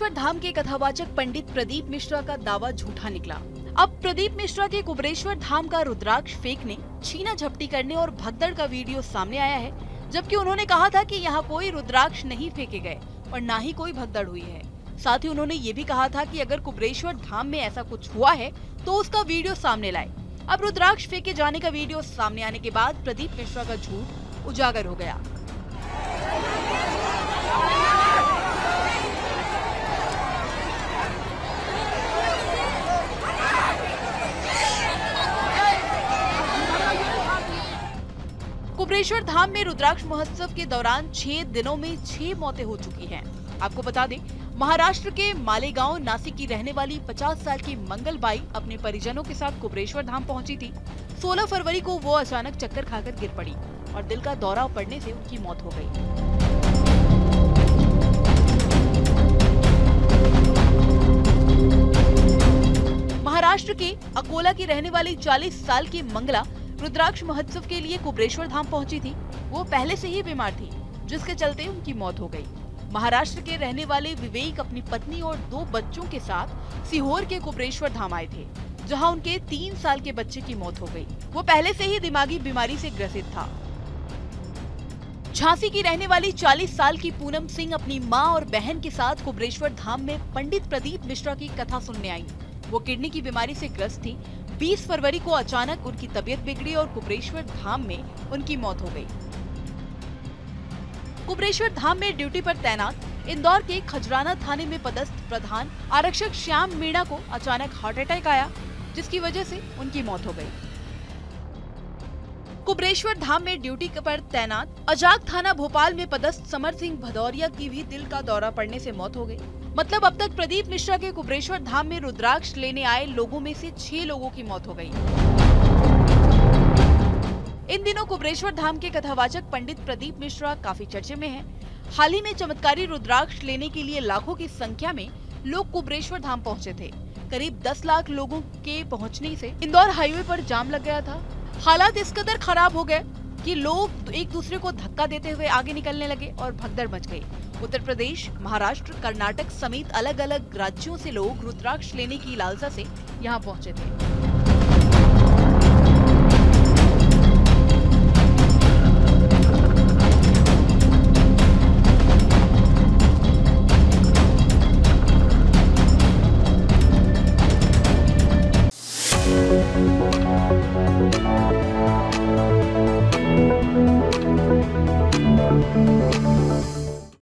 कुबरेश्वर धाम के कथावाचक पंडित प्रदीप मिश्रा का दावा झूठा निकला। अब प्रदीप मिश्रा के कुबरेश्वर धाम का रुद्राक्ष फेंकने, छीना झपटी करने और भगदड़ का वीडियो सामने आया है, जबकि उन्होंने कहा था कि यहाँ कोई रुद्राक्ष नहीं फेंके गए और न ही कोई भगदड़ हुई है। साथ ही उन्होंने ये भी कहा था कि अगर कुबरेश्वर धाम में ऐसा कुछ हुआ है तो उसका वीडियो सामने लाए। अब रुद्राक्ष फेंके जाने का वीडियो सामने आने के बाद प्रदीप मिश्रा का झूठ उजागर हो गया। कुबरेश्वर धाम में रुद्राक्ष महोत्सव के दौरान 6 दिनों में 6 मौतें हो चुकी हैं। आपको बता दें, महाराष्ट्र के मालेगांव नासिक की रहने वाली 50 साल की मंगलबाई अपने परिजनों के साथ कुबरेश्वर धाम पहुंची थी। 16 फरवरी को वो अचानक चक्कर खाकर गिर पड़ी और दिल का दौरा पड़ने से उनकी मौत हो गई। महाराष्ट्र के अकोला की रहने वाली 40 साल की मंगला रुद्राक्ष महोत्सव के लिए कुबरेश्वर धाम पहुंची थी। वो पहले से ही बीमार थी, जिसके चलते उनकी मौत हो गई। महाराष्ट्र के रहने वाले विवेक अपनी पत्नी और 2 बच्चों के साथ सीहोर के कुबरेश्वर धाम आए थे, जहां उनके 3 साल के बच्चे की मौत हो गई। वो पहले से ही दिमागी बीमारी से ग्रसित था। झांसी की रहने वाली 40 साल की पूनम सिंह अपनी मां और बहन के साथ कुबरेश्वर धाम में पंडित प्रदीप मिश्रा की कथा सुनने आई। वो किडनी की बीमारी से ग्रस्त थी। 20 फरवरी को अचानक उनकी तबीयत बिगड़ी और कुबरेश्वर धाम में उनकी मौत हो गई। कुबरेश्वर धाम में ड्यूटी पर तैनात इंदौर के खजराना थाने में पदस्थ प्रधान आरक्षक श्याम मीणा को अचानक हार्ट अटैक आया, जिसकी वजह से उनकी मौत हो गई। कुबरेश्वर धाम में ड्यूटी पर तैनात अजाक थाना भोपाल में पदस्थ समर सिंह भदौरिया की भी दिल का दौरा पड़ने से मौत हो गई। मतलब अब तक प्रदीप मिश्रा के कुबरेश्वर धाम में रुद्राक्ष लेने आए लोगों में से 6 लोगों की मौत हो गई। इन दिनों कुबरेश्वर धाम के कथावाचक पंडित प्रदीप मिश्रा काफी चर्चे में हैं। हाल ही में चमत्कारी रुद्राक्ष लेने के लिए लाखों की संख्या में लोग कुबरेश्वर धाम पहुंचे थे। करीब 10 लाख लोगों के पहुंचने से इंदौर हाईवे पर जाम लग गया था। हालात इस कदर खराब हो गए कि लोग एक दूसरे को धक्का देते हुए आगे निकलने लगे और भगदड़ मच गई। उत्तर प्रदेश, महाराष्ट्र, कर्नाटक समेत अलग अलग राज्यों से लोग रुद्राक्ष लेने की लालसा से यहाँ पहुंचे थे।